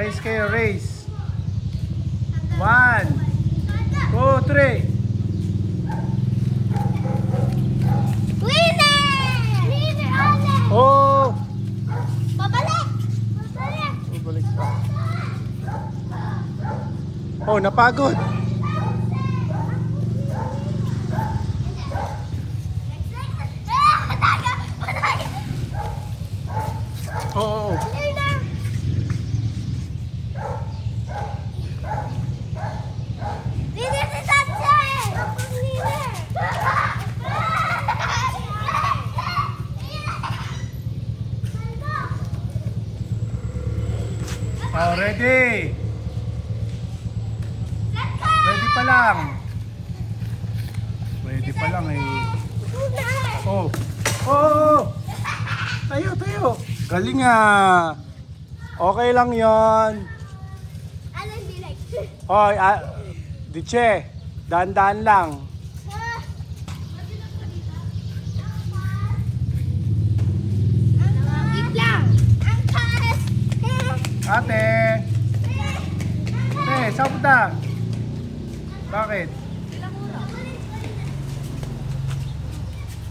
race kayo, race. 1, 2, 3. Winner! Winner ulit! Oh! Pabalik! Pabalik! Balik pa. Oh, napagod. Oo. Winner si Sanchez! Winner! Oh, ready. Ready pa lang. Ready pa lang eh. Oh. Oh! Tayo, tayo. Galing ah. Okay lang 'yon. Ano hindi like? Hoy, Diche, dahan-dahan lang. Wait lang! Ang taas! Ate. Ate, saan punta? Bakit?